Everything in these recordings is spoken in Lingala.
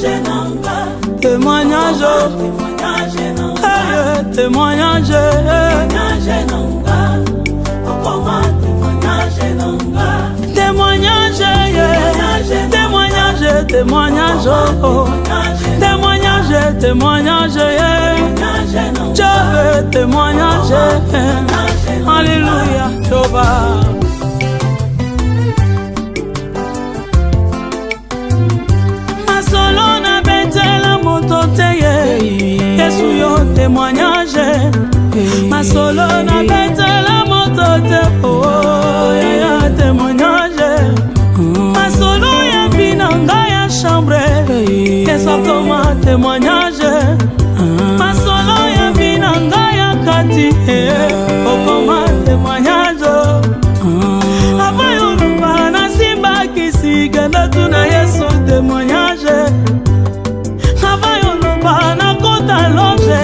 témoignage, témoignage, témoignage, témoignage, témoignage, témoignage, témoignage, je veux témoignage, alléluia, Jéhovah. Masolo na betela moto teye, Yesu yo témoignage. Masolo na betela moto te, oh ya témoignage. Masolo ya binanga ya chambre, Yesu koma témoignage. Masolo ya binanga ya kati, oh koma témoignage. Avayo lupa na simba kisiga na tuna Yesu témoignage. Avayo lupa na kota loge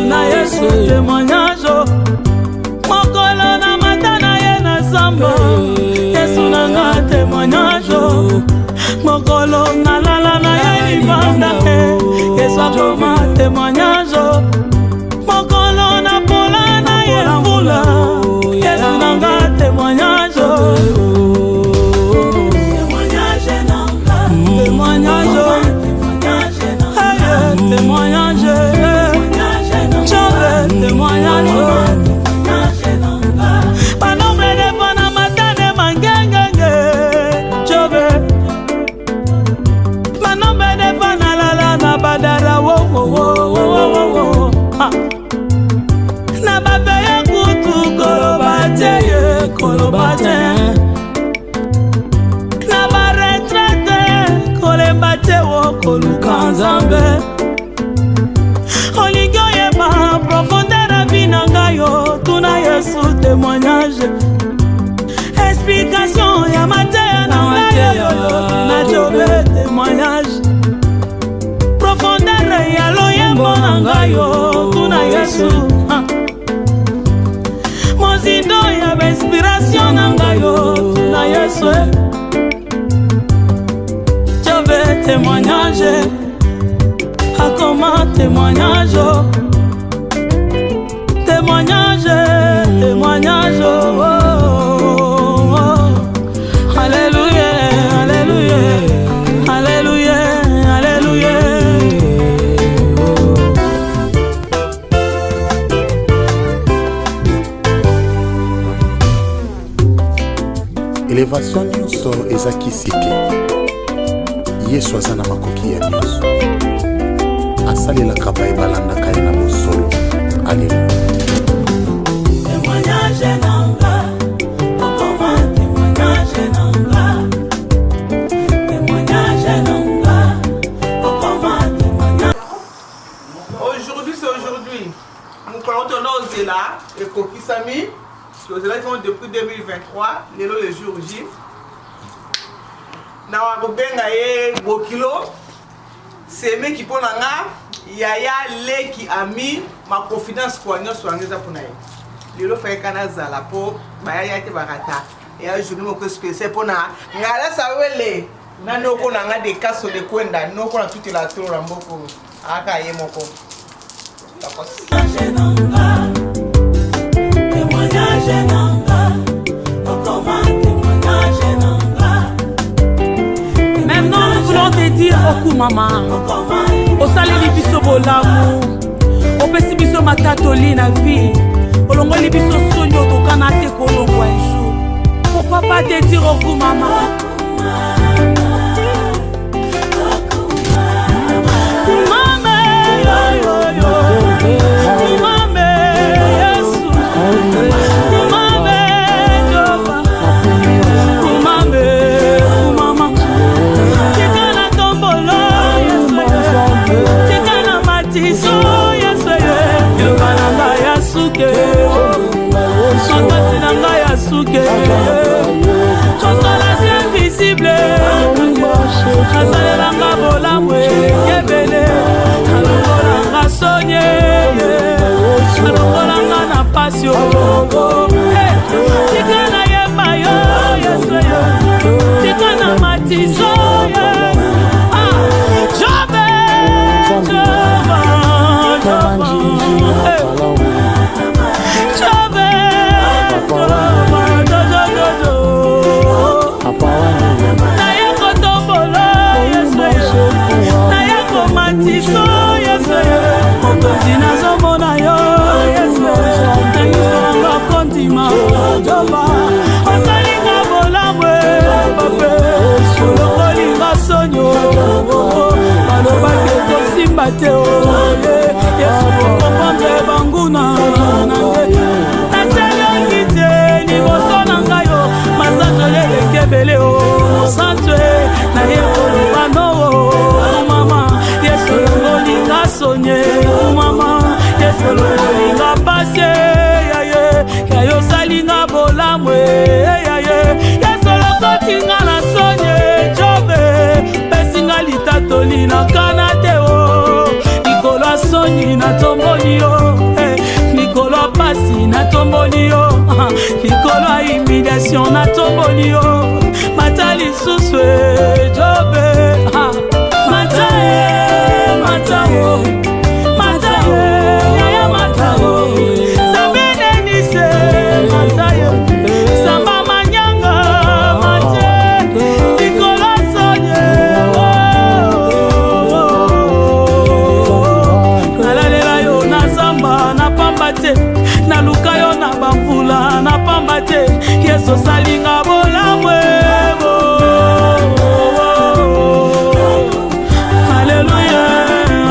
na Yesu témoignage. Mokolo na matana ye na samba, Yesu nanga témoignage. Mokolo na lala na ye libanda, Yesu akoma témoignage. Mokolo na pola na ye vula, Yesu nanga témoignage. Témoignage, témoignage, témoignage, témoignage. Panombre de bona matane mangengenge, chove. Panombre de bona lala na badara wo wo wo wo wo. Na babeye kutu kolobate ye kolobate. Na baretrete kolembate wo kolukanzambe. Olingo yeba profondeur a vinanga yo, tuna Yesu témoignage. Explication ya mateya na yo, na Jove témoignage. Profondeur ya loyembo nanga yo, tuna Yesu. Mozindo ya inspiration nanga yo, tuna Yesu. Jove témoignage. Comment témoignage, témoignage, témoignage, oh, oh, oh. Alléluia, alléluia, alléluia, alléluia. Élévation nyonso ezakisike. Yesu azana makoki ya nyonso. Asalela kaba ebalanda kaye na bosolo. Alléluia. Témoignage nanga, okoma témoignage nanga. Témoignage nanga, okoma témoignage. Aujourd'hui c'est aujourd'hui. Nous parlons au Zéla et Kokisami. Aux Zéla qui ont depuis 2023, le jour J. Na wakubenga ye Bokilo. C'est mec qui pona nga yaya leki ami ma confidence kwa nyoso angeza pona ye lelo fa kana zala po baya te barata et un jour moko spécial pona ngala sawele na noko na nga de kaso de kwenda noko na toute la tour mboko aka ye moko témoignage nanga okoma témoignage nanga. Maintenant nous voulons te dire oku mama osaleli biso bolamu opesi biso matatoli na vie olongoli biso sonyo tokana te kolongwa un jour. Pourquoi pas te dire oku mama Tikana yeba yo, yes, tikana matizo, yes. tiso Yesu mokonzi nazomona yo Yesu nanisonanga kondima Jehova osalinga bolamwe pape olokolinga sonyo balobaki kosimba te Yesu okomprendre banguna nange nataliongi te liboso na ngai yo masanzoli elekebele mosanzwe naye koloba no mama Yesu olinga sonye mama Yesu olinga pase yaye osalinga bolamwe yaye Yesu lokotinga na sonye jobe pesinga litatoli na kana te likolo sonyi na tomboli yo likolo pasi na tomboli yo likolo humiliation na tomboli yo mata lisusu jobe mata mata mata yaya mata sabenenise mata samba manyanga mate likolo sonye nalalela yo na zamba na pamba te naluka yo na bamvula na pamba te Yesu salinga bolamwe Alléluia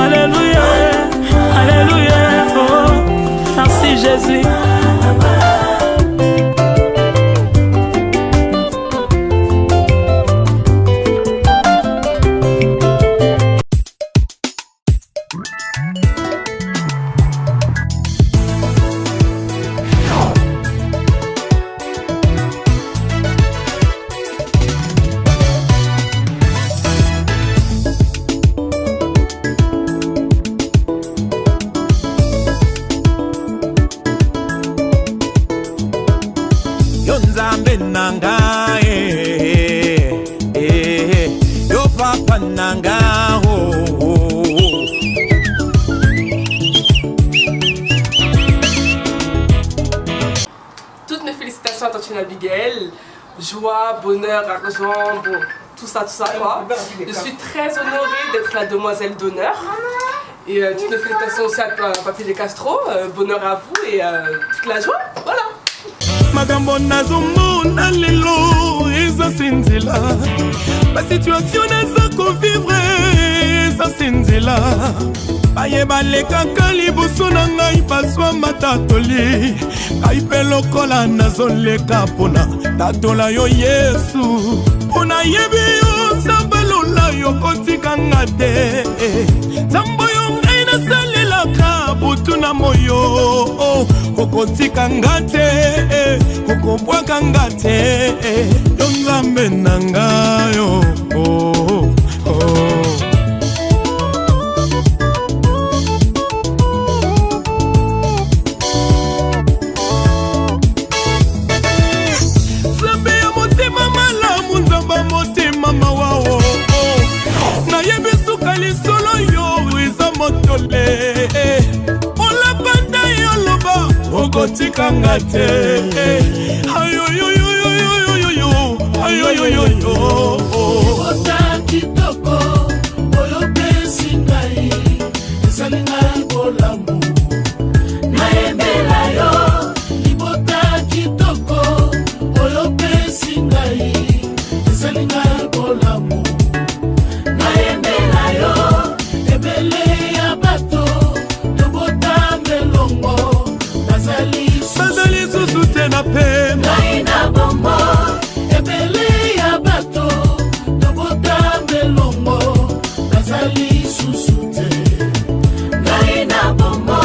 Alléluia Alléluia oh, merci Jésus Toutes mes félicitations à Tantine Abigail, joie, bonheur, argent, bon, tout ça quoi. Je suis très honorée d'être la demoiselle d'honneur. Et toutes mes félicitations aussi à Papi de Castro, bonheur à vous et toute la joie, voilà. makambo nazomona lelo ezosinzila basituation naza kovivre ezosinzila bayeba lekaka liboso na ngai paswa matatoli ngai mpe lokola nazoleka mpona tatola yo Yesu mpona yebi yo nzambe lola yo kotikanga te nzambe yo ngai nasalelaka butu na moyo okotikanga te okobwakanga te yo nzambe na ngayo nzambe ya motema malamu nzamba motema mawao nayebi suka lisolo yo eza motole olapanda yoloba okotikanga te ayoyoyoyoyoyoyo ayoyoyoyo ota kitoko oyo pesi ngai ezali ngai bolamu nayembela yo libota kitoko oyo pesi ngai ezali ngai bolamu nayembela yo ebele ya bato tobota melongo bazali susu te na pema ngai na bombo ebele ya bato tobota melongo bazali susu te ngai na bombo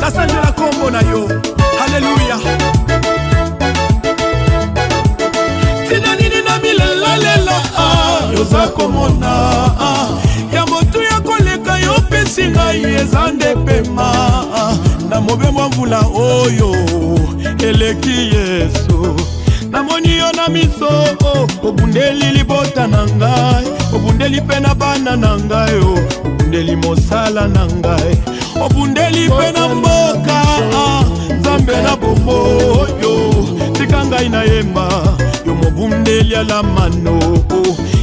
nasandela kombo na yo haleluya tina nini na milelalela yoza komona ya motu ya koleka yo pesi ngai eza nde pema na mobembo mvula oyo eleki Yesu namoni yo na miso obundeli libota na ngai obundeli mpe na bana na ngai obundeli mosala na ngai obundeli mpe na mboka nzambe na bombo yo tika ngai nayemba yo mobundeli ya lamano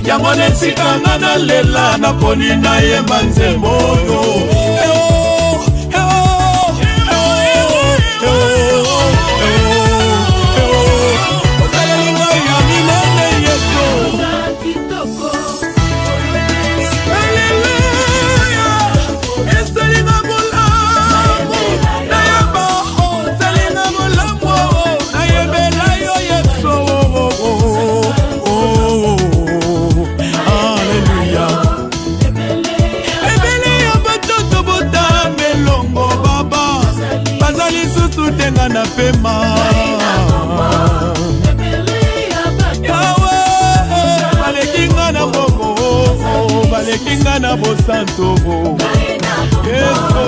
yango nesika nga nalela naponi nayemba nzembo yo tenga na pema yawe balekinga na boko balekinga na bosanto yeso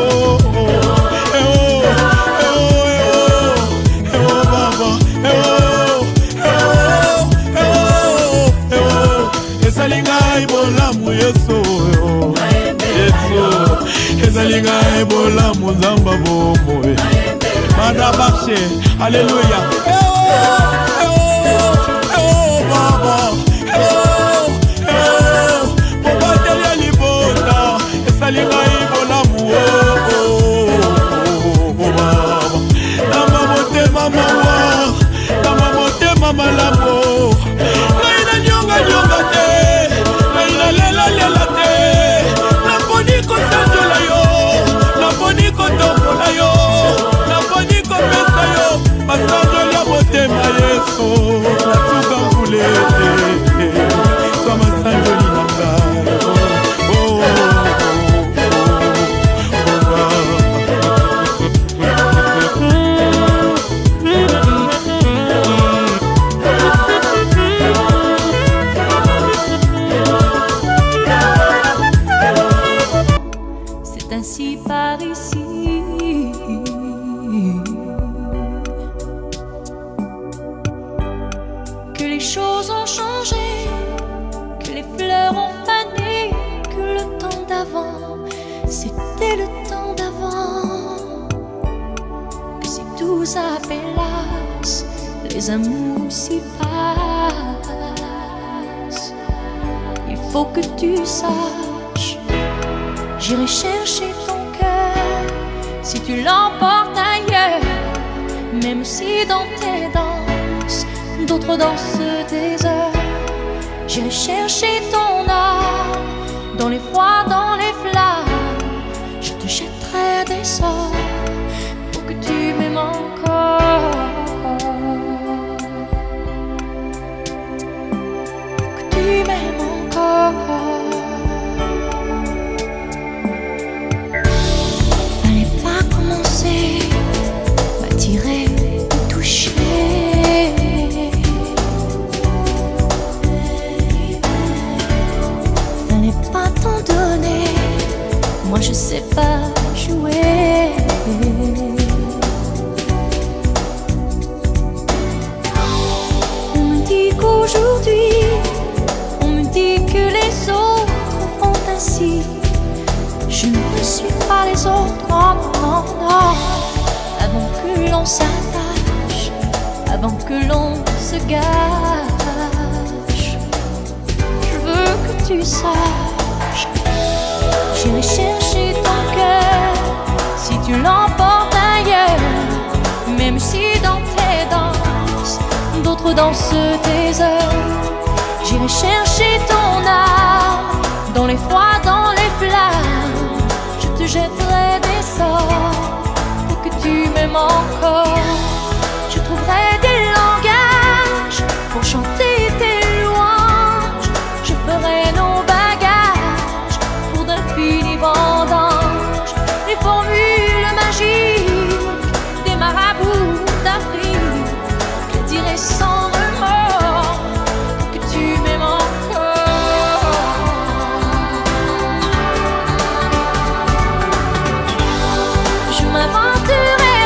baba ezali ngai bolamu yeso ezali ngai bolamu nzamba bomoe Madabache, alléluia. Baba, Baba libota, esalinga ibolamu. Baba, nama motema mawa, nama motema malamo. Naina nyonga nyonga te, naina lela lela te. Naponi kosanjola yo, naponi kotombola yo. Masangoli ya motema yeso natuka nkule swa masangoli na ngai C'est ainsi par ici que les choses ont changé, que les fleurs ont fané, que le temps d'avant, c'était le temps d'avant. Que si tout s'appelasse, les amours s'y passent. Il faut que tu saches, j'irai chercher ton cœur si tu l'emportes ailleurs, même si dans tes danses d'autres dansent des heures. J'irai chercher ton âme dans les froids, dans les flammes. Je te jetterai des sorts pour que tu m'aimes encore, pour que tu m'aimes encore. Fallait pas commencer à tirer, à toucher. Moi je sais pas jouer. On me dit qu'aujourd'hui, on me dit que les autres font ainsi. Je ne suis pas les autres, non, non, non. Avant que l'on s'attache, avant que l'on se gâche, je veux que tu saches, j'irai chercher ton cœur si tu l'emportes ailleurs, même si dans tes danses d'autres dansent tes heures. J'irai chercher ton âme dans les froids, dans les flammes. Je te jetterai des sorts pour que tu m'aimes encore. Je trouverai des langages pour chanter tes louanges. Je ferai nos bagages pour d'infinis vendanges. Les formules magiques des marabouts d'Afrique, je dirai sans remords que tu m'aimes encore. Je m'aventurerai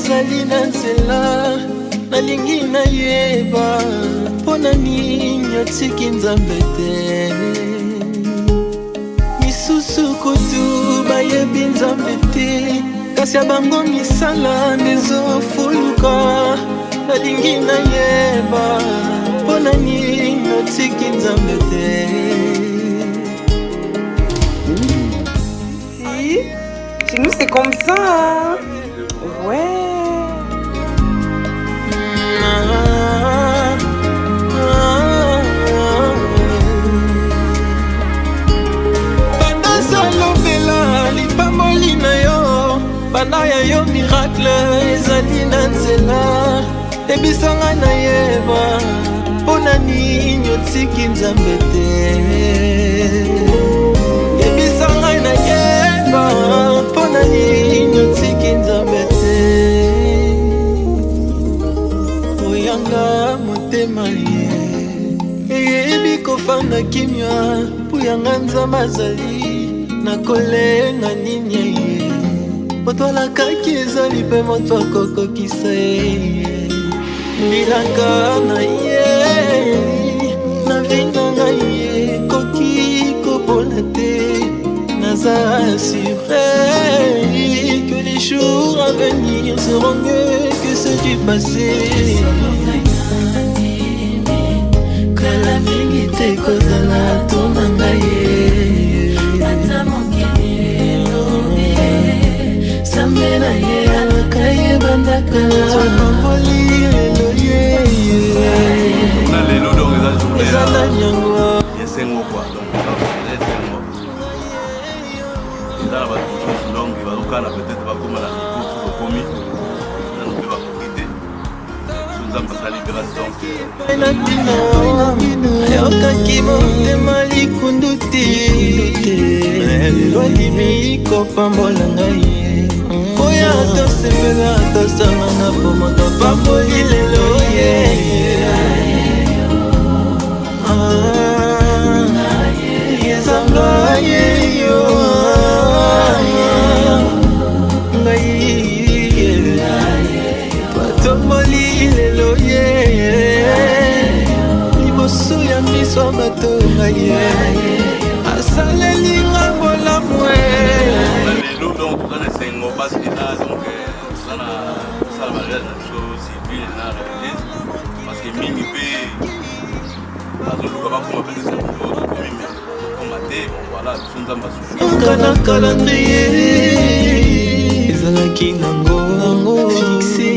ezali na nzela nalingi nayeba mpona nini otiki nzambe te misusu kutu bayebi nzambe te kasi ya bango misala ndezofuluka nalingi nayeba mpona nini otiki nzambe te. Chez nous, c'est comme ça. Hein? Ouais. Banda salobela lipamboli na yo banda ya yo miracle ezali na nzela ebisanga nayeba mpona nini otiki nzambe te ebisanga nayeba mpona nini otiki nzambe te oyanga motema ye eyebi kofanda kimia puyanga nzambe azali nakolenga nini ye otolakaki ezali mpe moto akokokisa ye bilaka na ye na vina na ye koki kopola te naza assuré que les jours à venir seront mieux que ceux du passé. Kala mingi te kozala tona ngaye ata mokili elobi sambe na ye alakaye bandakala twapamboli lelo ye na lelo donc eza journée ezala nyango yesengo kwa donc yesengo eza na bato donc bazokana peut-être bakoma na likutu bakomi nano mpe bakokite nzambe asala libération ayokaki motema likundu te lelo alimi kopambola ngai oya tosepela tosangana po moto pamboli lelo ye ezanga yeyo ngai batomboli lelo ye liboso ya miso ya bato ngai asalelinga bolamwe lelo donc toza na esengo basi eza donc toza na sala mariage na biso civile na religieuse parce que mingi mpe azoluka bakoma peut-être komi me okoma te bon voilà biso nzambe asuka na calendrier ezalaki nango fixe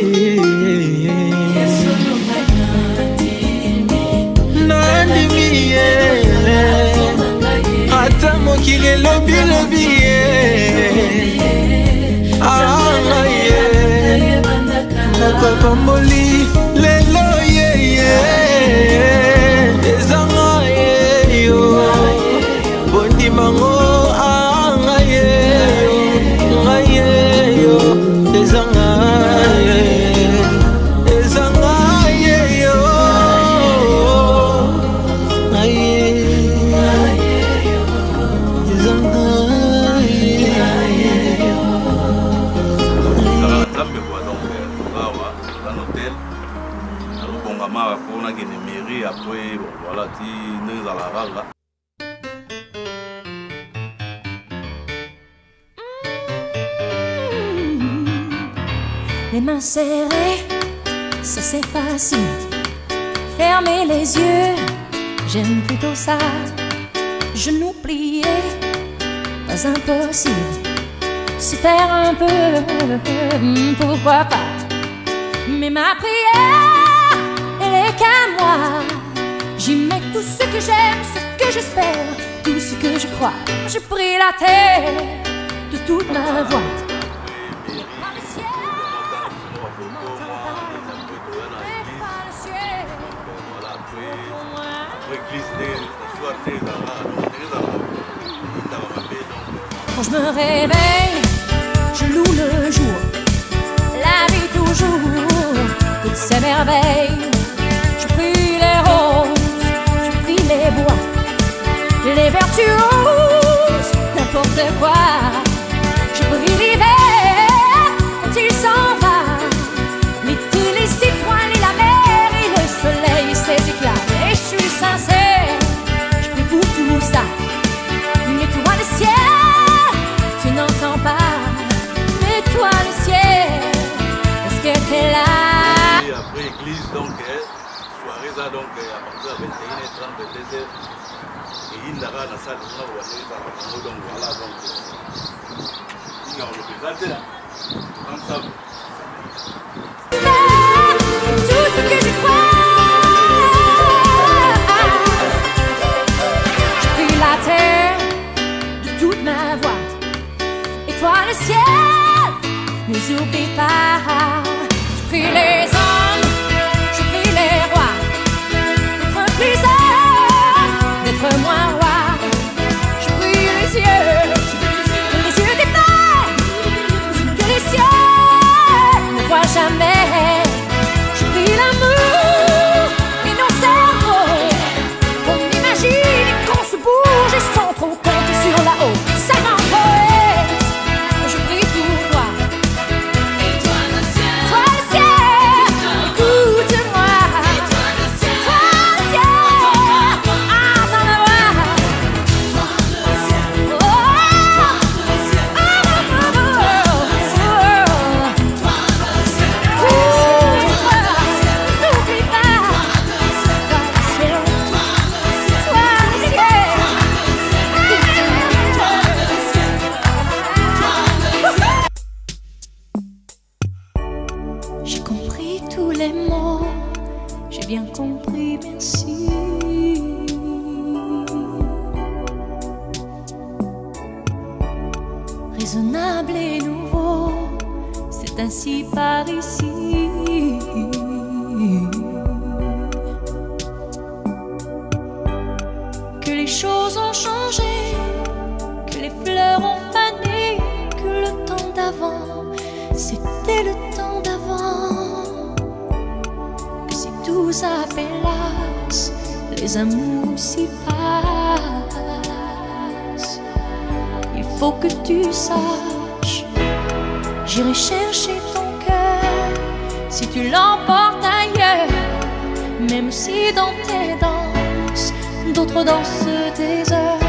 nandimi ye ata mokili elobi ye anga ye nakapamboli lelo yeye ezanga yeyo bondimango anga yeyo nga yeyo ezanga ezanga yeyo nzambe kwa donc awa za notel azobongama mpona kende mairie après bon voilà ti ndenge ezala kaka. Les mains serrées, ça c'est facile. Fermer les yeux, j'aime plutôt ça. Genoux pliés, pas impossible. Se taire un peu, pourquoi pas. Mais ma prière, elle est qu'à moi. J'y mets tout ce que j'aime, ce que j'espère, tout ce que je crois. Je prie la terre de toute ma voix. Quand je me réveille, je loue le jour, la vie toujours, toutes ces merveilles. Je prie les roses, je prie les bois, les vertueuses, n'importe quoi. Je prie l'hiver quand il s'en va, j'étais là. Et après l'église, donc, soirée, ça, donc, à partir de 21h30, 22h, et il y a la salle, donc voilà, donc, il y a représenté, ensemble. Tout ce que je crois. Je prie la terre de toute ma voix. Et toi le ciel, ne nous oublie pas. Je prie les hommes, je prie les rois. D'être plus heureux, d'être moins roi. Je prie les yeux des femmes, que les cieux ne voient jamais. Je prie l'amour et nos cerveaux, qu'on imagine et qu'on se bouge et sans trop compter sur la haut. Savant poète, je prie pour toi. Toi le ciel, écoute-moi. Toi le ciel, entends ma voix. J'ai compris tous les mots, j'ai bien compris, merci. Raisonnable et nouveau, c'est ainsi par ici. Que les choses ont changé, que les fleurs ont fané, que le temps d'avant, c'était le temps d'avant. Que si tout s'appelasse, les amours s'y passent. Il faut que tu saches, j'irai chercher ton cœur si tu l'emportes ailleurs. Même si dans tes danses, d'autres dansent des heures.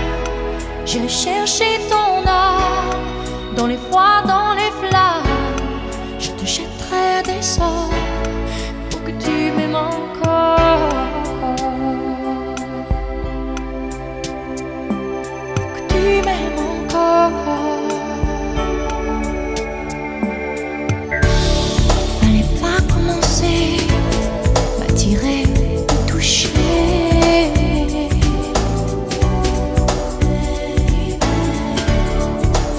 J'irai chercher ton âme dans les froids, dans les flammes. Je te jetterai des sorts pour que tu m'aimes encore. Pour que tu m'aimes encore. Fallait pas commencer, m'attirer, me toucher.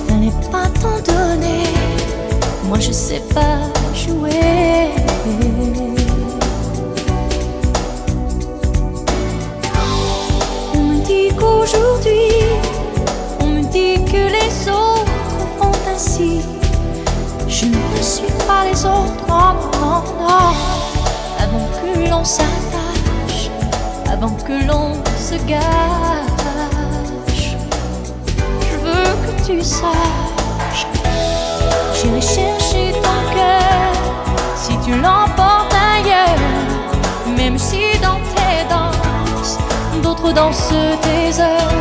Fallait pas t'en donner, moi je sais pas jouer. On me dit qu'aujourd'hui, on me dit que les autres font ainsi. Je ne suis pas les autres, non, non, non. Avant que l'on s'attache, avant que l'on se gâche, je veux que tu saches, j'irai chercher ton cœur si tu l'emportes ailleurs. Même si dans tes danses, d'autres dansent tes heures.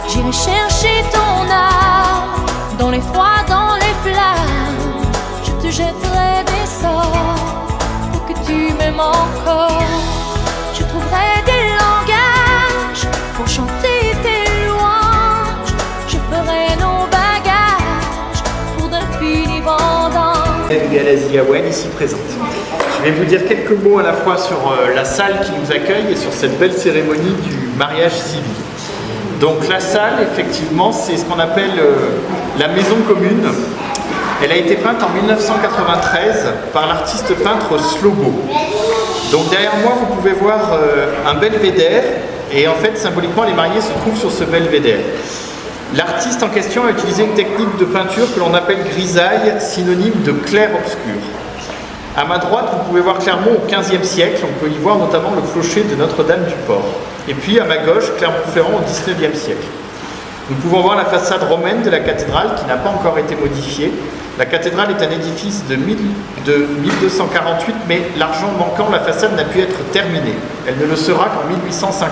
J'irai chercher ton âme dans les froids, dans les flammes. Je te jetterai des sorts pour que tu m'aimes encore. Je trouverai des langages pour chanter tes louanges. Je ferai nos bagages pour d'infinis vendanges. Galès Yawen, ici présente. Je vais vous dire quelques mots à la fois sur la salle qui nous accueille et sur cette belle cérémonie du mariage civil. Donc la salle, effectivement, c'est ce qu'on appelle la maison commune. Elle a été peinte en 1993 par l'artiste peintre Slobo. Donc derrière moi, vous pouvez voir un belvédère et en fait, symboliquement, les mariés se trouvent sur ce belvédère. L'artiste en question a utilisé une technique de peinture que l'on appelle grisaille, synonyme de clair-obscur. À ma droite, vous pouvez voir Clermont au XVe siècle, on peut y voir notamment le clocher de Notre-Dame-du-Port. Et puis à ma gauche, Clermont-Ferrand au XIXe siècle. Nous pouvons voir la façade romaine de la cathédrale qui n'a pas encore été modifiée. La cathédrale est un édifice de 1248, mais l'argent manquant, la façade n'a pu être terminée. Elle ne le sera qu'en 1850.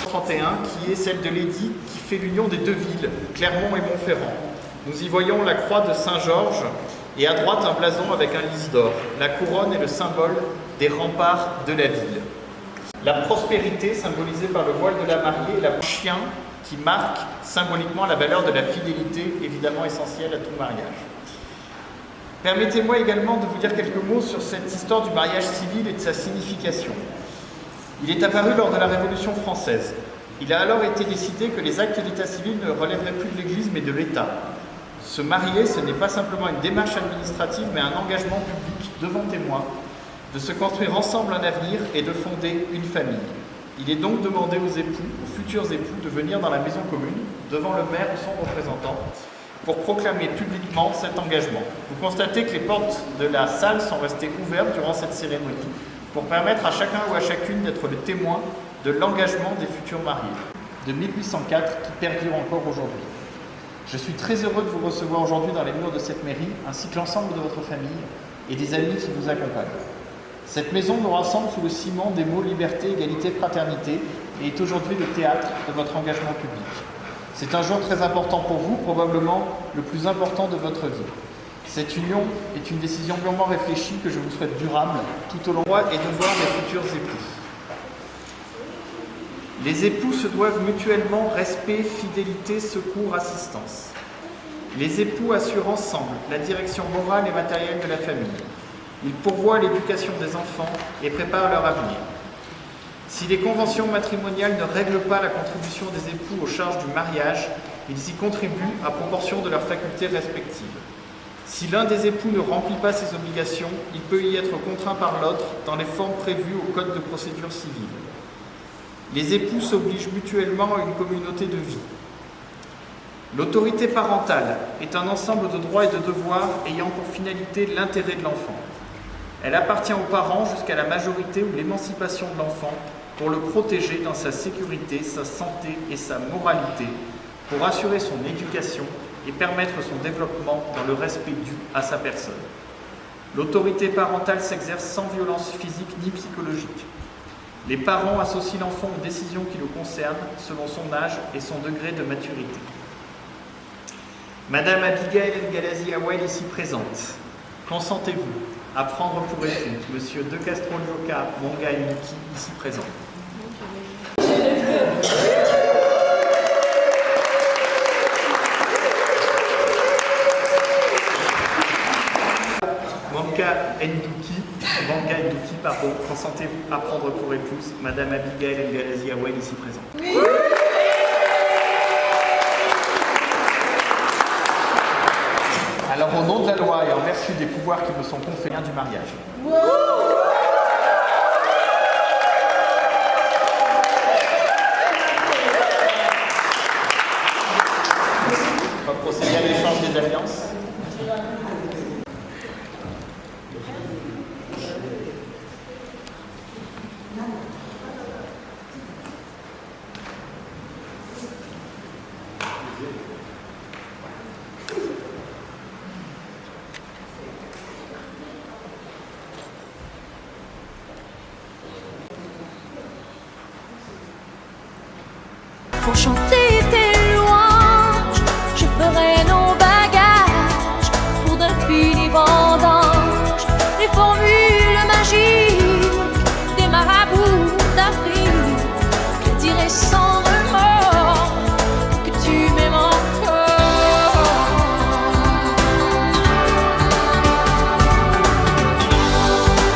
31, qui est celle de l'édit qui fait l'union des deux villes, Clermont et Montferrand. Nous y voyons la croix de Saint-Georges et à droite un blason avec un lys d'or. La couronne est le symbole des remparts de la ville. La prospérité, symbolisée par le voile de la mariée, et la chien qui marque symboliquement la valeur de la fidélité, évidemment essentielle à tout mariage. Permettez-moi également de vous dire quelques mots sur cette histoire du mariage civil et de sa signification. Il est apparu lors de la Révolution française. Il a alors été décidé que les actes d'état civil ne relèveraient plus de l'Église mais de l'État. Se marier, ce n'est pas simplement une démarche administrative, mais un engagement public devant témoins, de se construire ensemble un avenir et de fonder une famille. Il est donc demandé aux époux, aux futurs époux, de venir dans la maison commune, devant le maire ou son représentant, pour proclamer publiquement cet engagement. Vous constatez que les portes de la salle sont restées ouvertes durant cette cérémonie, pour permettre à chacun ou à chacune d'être le témoin de l'engagement des futurs mariés, de 1804 qui perdure encore aujourd'hui. Je suis très heureux de vous recevoir aujourd'hui dans les murs de cette mairie, ainsi que l'ensemble de votre famille et des amis qui vous accompagnent. Cette maison nous rassemble sous le ciment des mots liberté, égalité, fraternité et est aujourd'hui le théâtre de votre engagement public. C'est un jour très important pour vous, probablement le plus important de votre vie. Cette union est une décision mûrement réfléchie que je vous souhaite durable tout au long et devoir des futurs époux. Les époux se doivent mutuellement respect, fidélité, secours, assistance. Les époux assurent ensemble la direction morale et matérielle de la famille. Ils pourvoient l'éducation des enfants et préparent leur avenir. Si les conventions matrimoniales ne règlent pas la contribution des époux aux charges du mariage, ils y contribuent à proportion de leurs facultés respectives. Si l'un des époux ne remplit pas ses obligations, il peut y être contraint par l'autre dans les formes prévues au Code de procédure civile. Les époux s'obligent mutuellement à une communauté de vie. L'autorité parentale est un ensemble de droits et de devoirs ayant pour finalité l'intérêt de l'enfant. Elle appartient aux parents jusqu'à la majorité ou l'émancipation de l'enfant pour le protéger dans sa sécurité, sa santé et sa moralité, pour assurer son éducation et permettre son développement dans le respect dû à sa personne. L'autorité parentale s'exerce sans violence physique ni psychologique. Les parents associent l'enfant aux décisions qui le concernent selon son âge et son degré de maturité. Madame Abigail Ngalazi Awel ici présente, consentez-vous à prendre pour époux Monsieur De Castro Joka Monga Inuki ici présent? Manga Nduki, pardon, consentez-vous à prendre pour épouse Madame Abigail Ngalazi Awel ici présente? Oui. Alors au nom de la loi et en vertu des pouvoirs qui me sont conférés du mariage. On va procéder à l'échange des alliances. Pour chanter tes louanges, je ferai nos bagages pour d'infinis vendanges, les formules magiques des marabouts d'Afrique. Je dirai sans remords que tu m'aimes encore.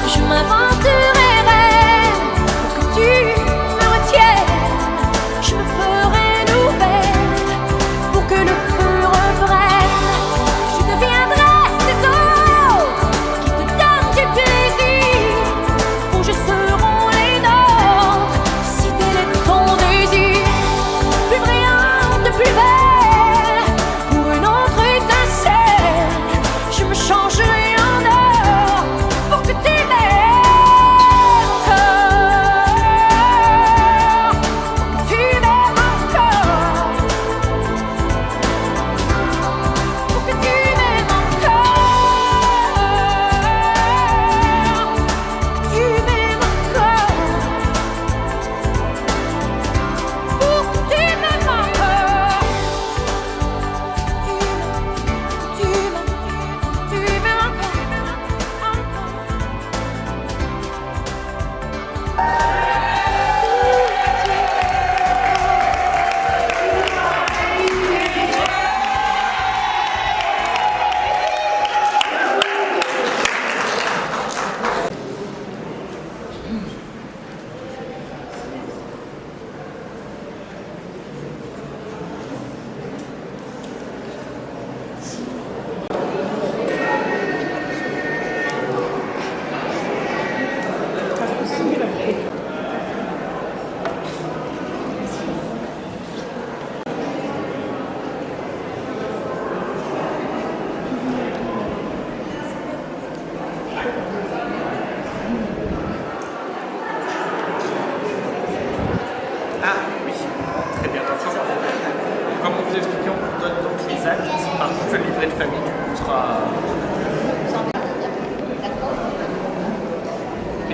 Je m'aventurerai pour que tu me retiennes. Je me ferai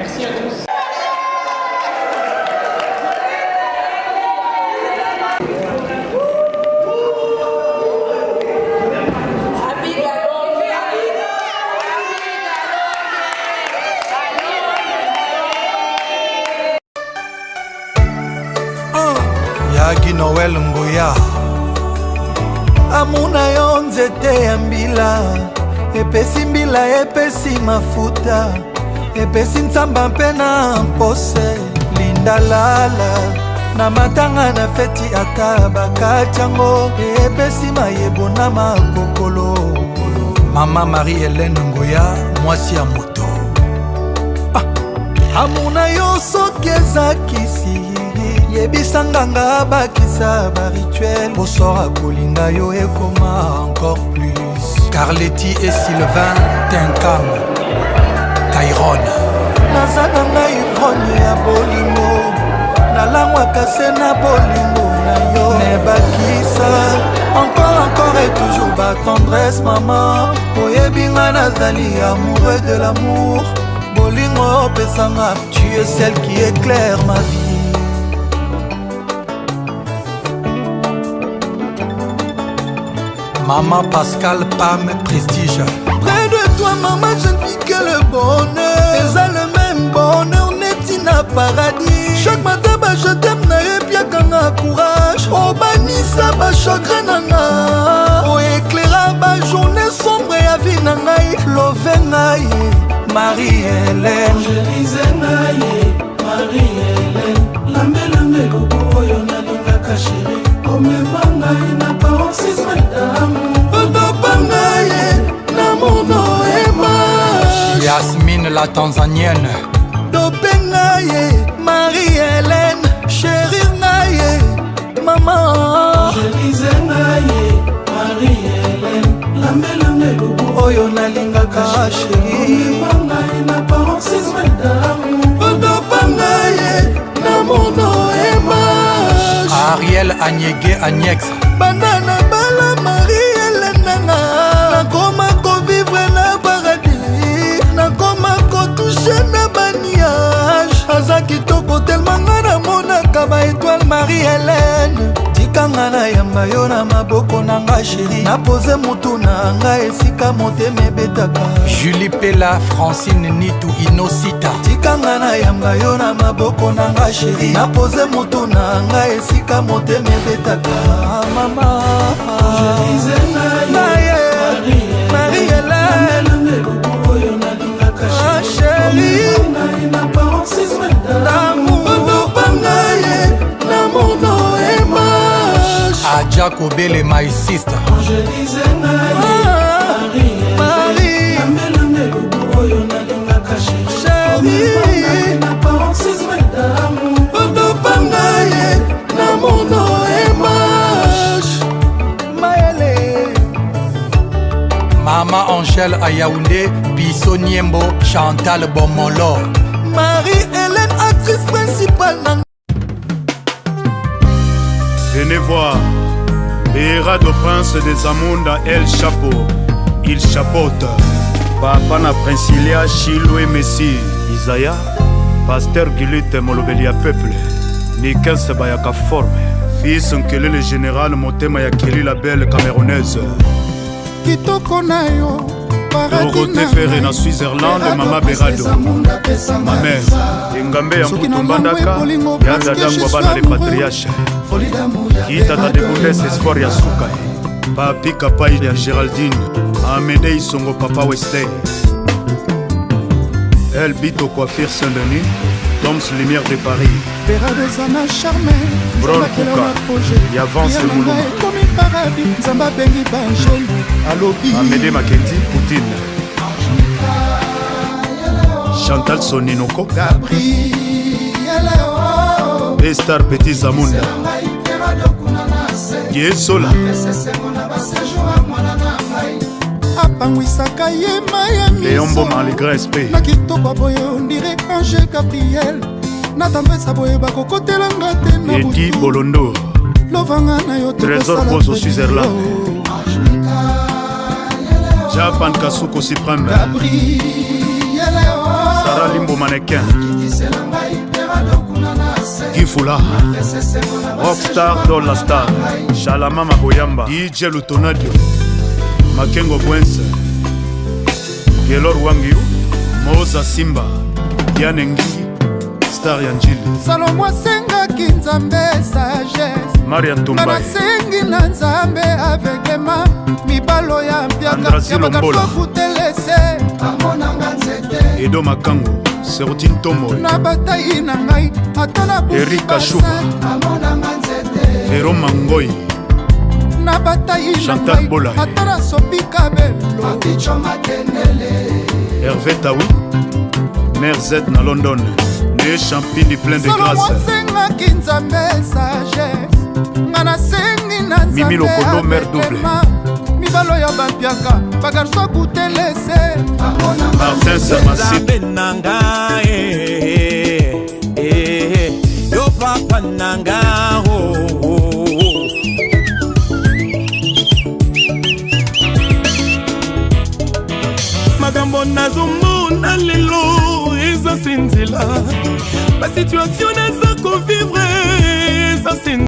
Merci à tous. yaki Noel Mbuya amuna yo nzete ya mbila epesi mbila epesi mafuta epesi nzamba mpe na mpose linda lala na matanga na feti ata bakati yango epesi mayebo na makokolo mama Marie-Hélène Ngoya mwasi ya moto amuna yo soki ezakisi yebisanganga bakisa barituel bosora kolinga yo ekoma encore plus Carletti et Sylvain Tinkam Kairon naza na ngai ivrone ya bolingo nalangwaka se na bolingo na yo nebakisa encore et toujours ba tendresse mama oyebinga nazali amoureux de l'amour bolingo opesanga tu es celle qui éclaire ma vie. Maman Pascal Pam Prestige. Près de toi maman je ne vis que le bonheur. Eza le même bonheur neti na paradis. Chaque matin ba je t'aime na yebiaka nga courage. Obanisa ba chagrin na nga. O éclaira ba journée sombre ya vie na ngai. Love ngai Marie-Hélène. Angélise ngai Marie-Hélène. Lambelambe lobo oyo nalingaka chéri. Omema ngai na paroxysme d'amour. Otopa ngai na mono ema. Yasmine la Tanzanienne. Dope ngai Marie-Hélène. Chéri ngai maman. Angélise ngai Marie-Hélène. Lambelambe lobo oyo nalingaka chéri. Omema ngai na paroxysme d'amour. Otopa ngai na mono ema. Ariel Anyege Agnex. Banana bala Marie-Hélène nanga. Nakoma kovivre na paradis. Nakoma kotouche na baniage. Aza kitoko tellement nga namonaka ba étoile Marie-Hélène. Tikanga na yamba yo na maboko nanga chéri. Napose mutu na nga esika motema ebetaka. Julie Pella Francine Nitu Inosita. Tikanga na yamba yo na maboko nanga chéri. Napose mutu na nga esika motema ebetaka. Mama Marie-Hélène ah chéri l'amour otopangaye na mono image Adja Kobele my sister Angélise ngai Marie chéri na paroxysme d'amour. otopangaye na mono image Maëlle Mama Angèle Ayaoundé Biso Niembo Chantal Bomolo Marie-Hélène actrice principale Venez voir Béra de prince des Amunda El Chapeau. Il chapeaute Papa na Princilia Chilou et Messi Isaiah Pasteur Gilute Molobelia Peuple Nikel Sebayaka Forme Fils Nkele le général Motema Yakeli la belle camerounaise kitoko na yo Dorothée Ferré na Switzerland Mama Berado Ma mère Engambe ya Mputumbandaka Ya Zadangwa Bana le Patriarche Kitata de Bundes Espoir ya Sukai Papi Kapai ya Géraldine Amédée Isongo Papa Westin El Bito Coiffure Saint-Denis Toms Lumière de Paris Vera de Zana Charme Bron Kuka Yavance Mouluma komi paradis Nzamba bengi Banjel Alobi Amédée Makendi Poutine Chantal Soninoko Gabriel Estar Petit Zamunda Yesola apangwisaka ye maya Léombo malgré SP na kitoko boye ondire Ange Gabriel na tendresa boye bakokotelanga te na Edi Bolondo lovanga na yo Trésor Bozo Switzerland Japan Kasuko Supreme Sarah Limbo mannequin Gifula Rockstar Dolla Star Shalama Maboyamba DJ Lutonadio Makengo Bwense Gelor Wangiu Moza Simba Diane Ngi Star Yanjili Salomo asengaki nzambe sagesse Maria Ntumbai nasengi na nzambe avekema mibalo ya mpiaka ya bakarso kutelese amonanga nzete Edo Makango Serutine Tomo na batai na ngai ata na Erika Chouba amonanga nzete Vero Mangoi na batai na Chantal Bola ata na sopi kabelo aticho matenele Hervé Taoui Mère Z na London Né champigny plein de grâce asengaki nzambe sagesse nga nasengi na Mimi Lokolo mère double mibalo ya bampiaka bagarso kutelese Martin Samasi nanga yo papa nanga makambo nazomona lelo eza sinzila basituatio naza kovi